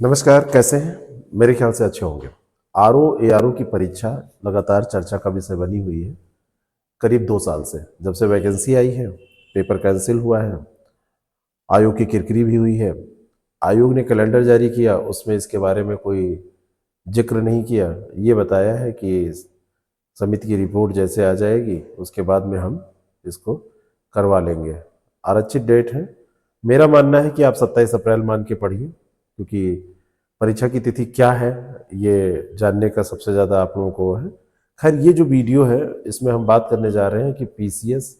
नमस्कार, कैसे हैं? मेरे ख्याल से अच्छे होंगे। आरओ एआरओ की परीक्षा लगातार चर्चा का विषय बनी हुई है करीब 2 साल से। जब से वैकेंसी आई है, पेपर कैंसिल हुआ है, आयोग की किरकिरी भी हुई है। आयोग ने कैलेंडर जारी किया, उसमें इसके बारे में कोई जिक्र नहीं किया। ये बताया है कि समिति की रिपोर्ट जैसे आ जाएगी उसके बाद में हम इसको करवा लेंगे। आरक्षित डेट है। मेरा मानना है कि आप 27 अप्रैल मान के पढ़िए, क्योंकि परीक्षा की तिथि क्या है ये जानने का सबसे ज़्यादा आप लोगों को है। खैर, ये जो वीडियो है इसमें हम बात करने जा रहे हैं कि पीसीएस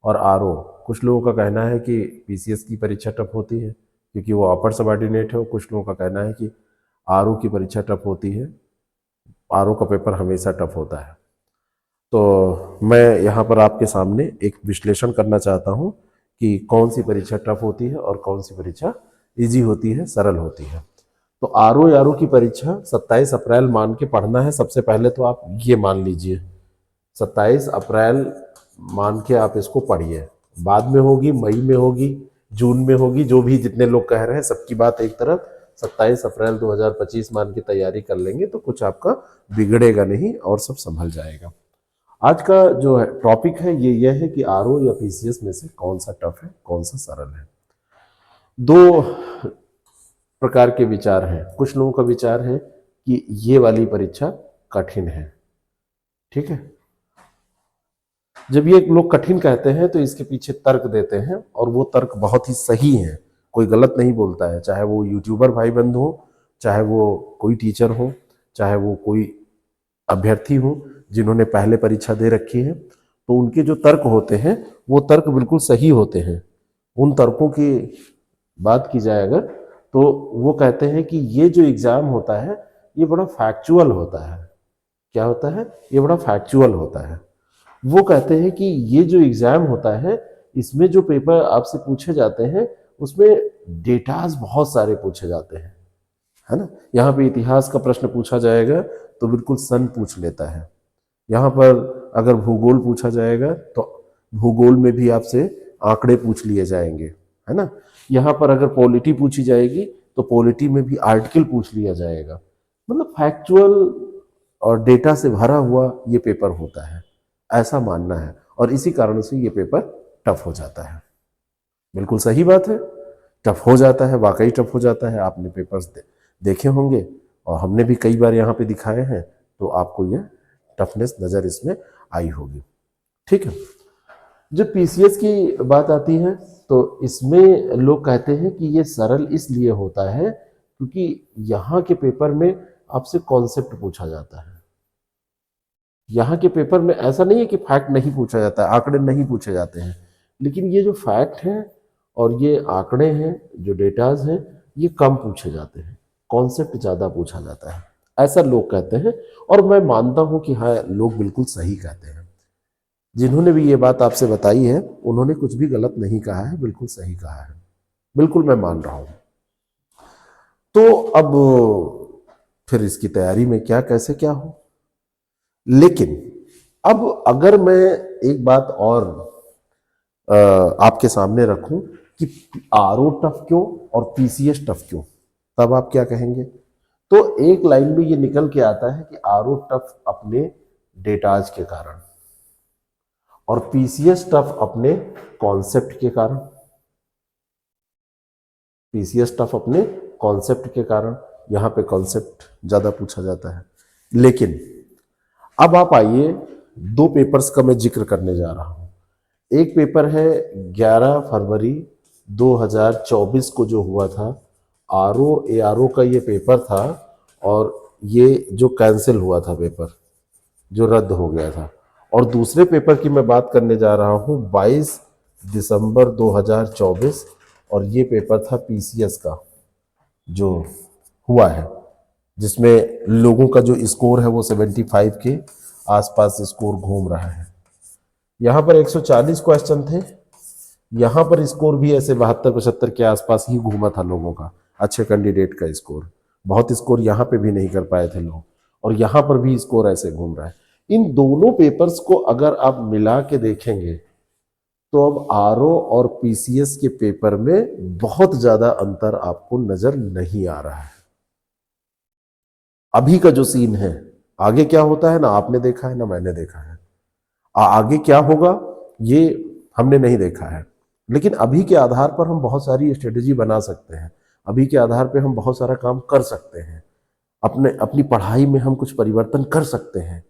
और आरओ। कुछ लोगों का कहना है कि पीसीएस की परीक्षा टफ होती है क्योंकि वो अपर सबऑर्डिनेट है, और कुछ लोगों का कहना है कि आरओ की परीक्षा टफ होती है, आरओ का पेपर हमेशा टफ होता है। तो मैं यहाँ पर आपके सामने एक विश्लेषण करना चाहता हूँ कि कौन सी परीक्षा टफ होती है और कौन सी परीक्षा इजी होती है, सरल होती है। तो आरओ की परीक्षा 27 अप्रैल मान के पढ़ना है। सबसे पहले तो आप ये मान लीजिए 27 अप्रैल मान के आप इसको पढ़िए। बाद में होगी, मई में होगी, जून में होगी, जो भी जितने लोग कह रहे हैं सबकी बात एक तरफ। 27 अप्रैल 2025 मान की तैयारी कर लेंगे तो कुछ आपका बिगड़ेगा नहीं और सब संभल जाएगा। आज का जो है टॉपिक है ये है कि आरओ या पीसीएस में से कौन सा टफ है, कौन सा सरल है। दो प्रकार के विचार हैं। कुछ लोगों का विचार है कि ये वाली परीक्षा कठिन है। ठीक है, जब ये लोग कठिन कहते हैं तो इसके पीछे तर्क देते हैं, और वो तर्क बहुत ही सही है, कोई गलत नहीं बोलता है। चाहे वो यूट्यूबर भाई बंधु हो, चाहे वो कोई टीचर हो, चाहे वो कोई अभ्यर्थी हो जिन्होंने पहले परीक्षा दे रखी है, तो उनके जो तर्क होते हैं वो तर्क बिल्कुल सही होते हैं। उन तर्कों की बात की जाए अगर, तो वो कहते हैं कि ये जो एग्जाम होता है ये बड़ा फैक्चुअल होता है। क्या होता है? ये बड़ा फैक्चुअल होता है। वो कहते हैं कि ये जो एग्जाम होता है इसमें जो पेपर आपसे पूछे जाते हैं उसमें डेटाज बहुत सारे पूछे जाते हैं, है ना। यहाँ पे इतिहास का प्रश्न पूछा जाएगा तो बिल्कुल सन पूछ लेता है। यहाँ पर अगर भूगोल पूछा जाएगा तो भूगोल में भी आपसे आंकड़े पूछ लिए जाएंगे, है ना। यहाँ पर अगर पॉलिटी पूछी जाएगी तो पॉलिटी में भी आर्टिकल पूछ लिया जाएगा। मतलब फैक्चुअल और डेटा से भरा हुआ ये पेपर होता है, ऐसा मानना है। और इसी कारण से ये पेपर टफ हो जाता है। बिल्कुल सही बात है, टफ हो जाता है, वाकई टफ हो जाता है। आपने पेपर्स देखे होंगे और हमने भी कई बार यहाँ पे दिखाए हैं, तो आपको ये टफनेस नज़र इसमें आई होगी। ठीक है, जब पीसीएस की बात आती है तो इसमें लोग कहते हैं कि ये सरल इसलिए होता है क्योंकि यहाँ के पेपर में आपसे कॉन्सेप्ट पूछा जाता है। यहाँ के पेपर में ऐसा नहीं है कि फैक्ट नहीं पूछा जाता है, आंकड़े नहीं पूछे जाते हैं, लेकिन ये जो फैक्ट हैं और ये आंकड़े हैं, जो डेटाज हैं, ये कम पूछे जाते हैं, कॉन्सेप्ट ज़्यादा पूछा जाता है, ऐसा लोग कहते हैं। और मैं मानता हूँ कि हाँ, लोग बिल्कुल सही कहते हैं। जिन्होंने भी ये बात आपसे बताई है उन्होंने कुछ भी गलत नहीं कहा है, बिल्कुल सही कहा है, बिल्कुल मैं मान रहा हूँ। तो अब फिर इसकी तैयारी में क्या, कैसे क्या हो। लेकिन अब अगर मैं एक बात और आपके सामने रखूं कि आरओ टफ क्यों और पीसीएस टफ क्यों, तब आप क्या कहेंगे? तो एक लाइन में ये निकल के आता है कि आरओ टफ अपने डेटाज के कारण और पीसीएस टफ अपने कॉन्सेप्ट के कारण। पीसीएस टफ अपने कॉन्सेप्ट के कारण, यहां पे कॉन्सेप्ट ज्यादा पूछा जाता है। लेकिन अब आप आइए, दो पेपर्स का मैं जिक्र करने जा रहा हूं। एक पेपर है 11 फरवरी 2024 को जो हुआ था, आरओ एआरओ का ये पेपर था, और ये जो कैंसिल हुआ था पेपर, जो रद्द हो गया था। और दूसरे पेपर की मैं बात करने जा रहा हूं 22 दिसंबर 2024, और ये पेपर था पीसीएस का जो हुआ है, जिसमें लोगों का जो स्कोर है वो 75 के आसपास स्कोर घूम रहा है। यहाँ पर 140 क्वेश्चन थे, यहाँ पर स्कोर भी ऐसे 72-75 के आसपास ही घूमा था लोगों का, अच्छे कैंडिडेट का स्कोर। बहुत स्कोर यहाँ पे भी नहीं कर पाए थे लोग, और यहाँ पर भी स्कोर ऐसे घूम रहा है। इन दोनों पेपर्स को अगर आप मिला के देखेंगे तो अब आरओ और पीसीएस के पेपर में बहुत ज्यादा अंतर आपको नजर नहीं आ रहा है। अभी का जो सीन है, आगे क्या होता है ना आपने देखा है ना मैंने देखा है। आगे क्या होगा ये हमने नहीं देखा है, लेकिन अभी के आधार पर हम बहुत सारी स्ट्रेटेजी बना सकते हैं। अभी के आधार पर हम बहुत सारा काम कर सकते हैं, अपनी पढ़ाई में हम कुछ परिवर्तन कर सकते हैं।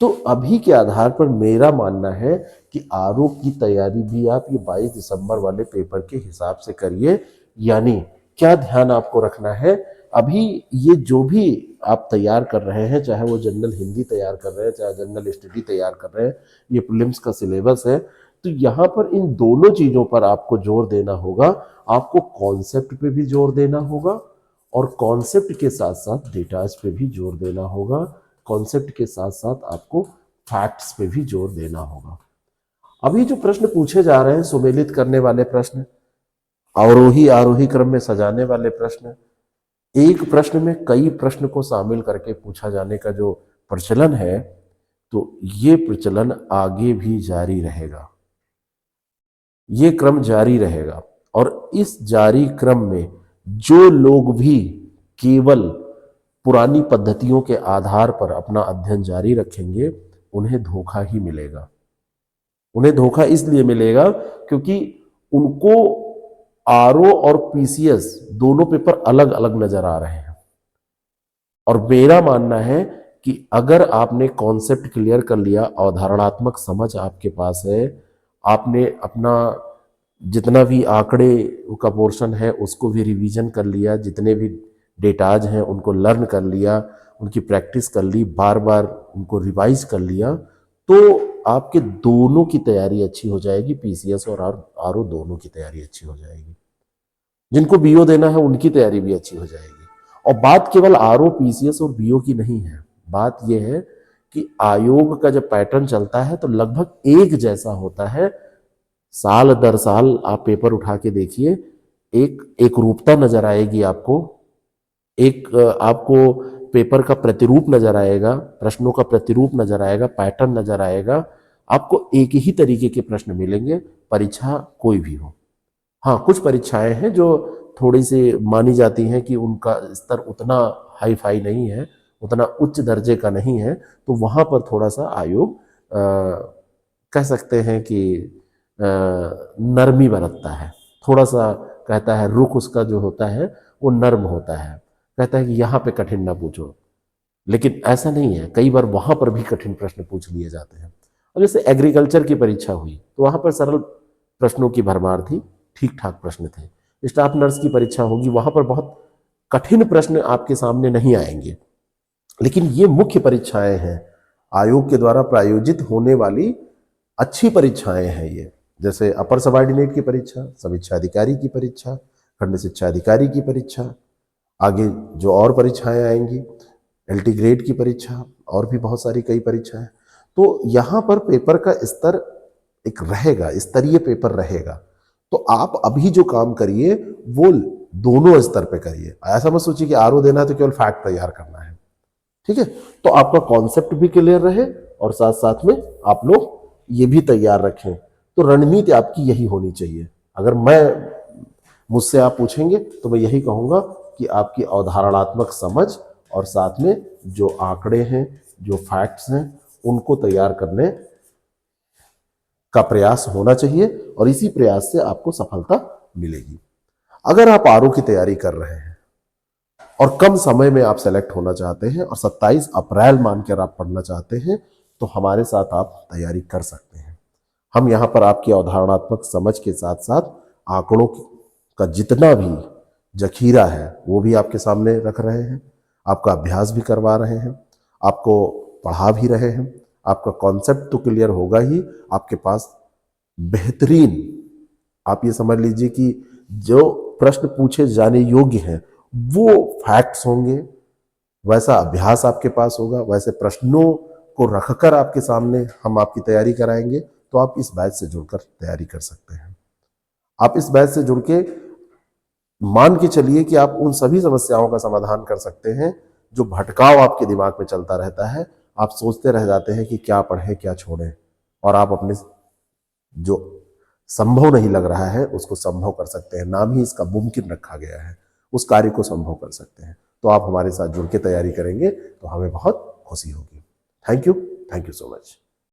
तो अभी के आधार पर मेरा मानना है कि आरओ की तैयारी भी आप ये 22 दिसंबर वाले पेपर के हिसाब से करिए। यानी क्या ध्यान आपको रखना है, अभी ये जो भी आप तैयार कर रहे हैं, चाहे वो जनरल हिंदी तैयार कर रहे हैं, चाहे जनरल स्टडी तैयार कर रहे हैं, ये प्रीलिम्स का सिलेबस है, तो यहाँ पर इन दोनों चीजों पर आपको जोर देना होगा। आपको कॉन्सेप्ट पे भी जोर देना होगा और कॉन्सेप्ट के साथ साथ डेटाज पे भी जोर देना होगा। कॉन्सेप्ट के साथ साथ आपको फैक्ट्स पे भी जोर देना होगा। अभी जो प्रश्न पूछे जा रहे हैं, सुमेलित करने वाले प्रश्न, अवरोही आरोही क्रम में सजाने वाले प्रश्न, एक प्रश्न में कई प्रश्न को शामिल करके पूछा जाने का जो प्रचलन है, तो ये प्रचलन आगे भी जारी रहेगा। ये क्रम जारी रहेगा और इस जारी क्रम में जो लोग भी केवल पुरानी पद्धतियों के आधार पर अपना अध्ययन जारी रखेंगे, उन्हें धोखा ही मिलेगा। उन्हें धोखा इसलिए मिलेगा क्योंकि उनको आरओ और पीसीएस दोनों पेपर अलग अलग नजर आ रहे हैं। और मेरा मानना है कि अगर आपने कॉन्सेप्ट क्लियर कर लिया, अवधारणात्मक समझ आपके पास है, आपने अपना जितना भी आंकड़े का पोर्शन है उसको भी रिवीजन कर लिया, जितने भी डेटाज हैं उनको लर्न कर लिया, उनकी प्रैक्टिस कर ली, बार बार उनको रिवाइज कर लिया, तो आपके दोनों की तैयारी अच्छी हो जाएगी। पीसीएस और आरओ दोनों की तैयारी अच्छी हो जाएगी। जिनको बीओ देना है उनकी तैयारी भी अच्छी हो जाएगी। और बात केवल आरओ, पीसीएस और बीओ की नहीं है, बात यह है कि आयोग का जब पैटर्न चलता है तो लगभग एक जैसा होता है। साल दर साल आप पेपर उठा के देखिए, एक रूपता नजर आएगी आपको, एक आपको पेपर का प्रतिरूप नजर आएगा, प्रश्नों का प्रतिरूप नजर आएगा, पैटर्न नजर आएगा। आपको एक ही तरीके के प्रश्न मिलेंगे, परीक्षा कोई भी हो। हाँ, कुछ परीक्षाएं हैं जो थोड़ी सी मानी जाती हैं कि उनका स्तर उतना हाई फाई नहीं है, उतना उच्च दर्जे का नहीं है, तो वहां पर थोड़ा सा आयोग कह सकते हैं कि नरमी बरतता है, थोड़ा सा कहता है, रुख उसका जो होता है वो नर्म होता है, कहता है कि यहाँ पे कठिन ना पूछो। लेकिन ऐसा नहीं है, कई बार वहां पर भी कठिन प्रश्न पूछ लिए जाते हैं। और जैसे एग्रीकल्चर की परीक्षा हुई तो वहां पर सरल प्रश्नों की भरमार थी, ठीक ठाक प्रश्न थे। स्टाफ नर्स की परीक्षा होगी, वहां पर बहुत कठिन प्रश्न आपके सामने नहीं आएंगे। लेकिन ये मुख्य परीक्षाएं हैं, आयोग के द्वारा प्रायोजित होने वाली अच्छी परीक्षाएं हैं ये। जैसे अपर सबऑर्डिनेट की परीक्षा, समीक्षा अधिकारी की परीक्षा, खंड शिक्षा अधिकारी की परीक्षा, आगे जो और परीक्षाएं आएंगी, एलटी ग्रेड की परीक्षा, और भी बहुत सारी कई परीक्षाएं। तो यहाँ पर पेपर का स्तर एक रहेगा, स्तरीय पेपर रहेगा। तो आप अभी जो काम करिए वो दोनों स्तर पे करिए। ऐसा मत सोचिए कि आरओ देना है तो केवल फैक्ट तैयार करना है, ठीक है। तो आपका कॉन्सेप्ट भी क्लियर रहे और साथ साथ में आप लोग ये भी तैयार रखें। तो रणनीति आपकी यही होनी चाहिए। अगर मुझसे आप पूछेंगे तो मैं यही कहूंगा कि आपकी अवधारणात्मक समझ और साथ में जो आंकड़े हैं, जो फैक्ट्स हैं, उनको तैयार करने का प्रयास होना चाहिए और इसी प्रयास से आपको सफलता मिलेगी। अगर आप आरओ की तैयारी कर रहे हैं और कम समय में आप सेलेक्ट होना चाहते हैं और 27 अप्रैल मानकर आप पढ़ना चाहते हैं, तो हमारे साथ आप तैयारी कर सकते हैं। हम यहाँ पर आपकी अवधारणात्मक समझ के साथ साथ आंकड़ों का जितना भी जखीरा है वो भी आपके सामने रख रहे हैं, आपका अभ्यास भी करवा रहे हैं, आपको पढ़ा भी रहे हैं। आपका कॉन्सेप्ट तो क्लियर होगा ही, आपके पास बेहतरीन, आप ये समझ लीजिए कि जो प्रश्न पूछे जाने योग्य हैं वो फैक्ट्स होंगे, वैसा अभ्यास आपके पास होगा, वैसे प्रश्नों को रखकर आपके सामने हम आपकी तैयारी कराएंगे। तो आप इस बैच से जुड़कर तैयारी कर सकते हैं। आप इस बैच से जुड़ के मान के चलिए कि आप उन सभी समस्याओं का समाधान कर सकते हैं जो भटकाव आपके दिमाग में चलता रहता है। आप सोचते रह जाते हैं कि क्या पढ़ें क्या छोड़ें, और आप अपने जो संभव नहीं लग रहा है उसको संभव कर सकते हैं। नाम ही इसका मुमकिन रखा गया है, उस कार्य को संभव कर सकते हैं। तो तो आप हमारे साथ जुड़ के तैयारी करेंगे तो हमें बहुत खुशी होगी। Thank you so much.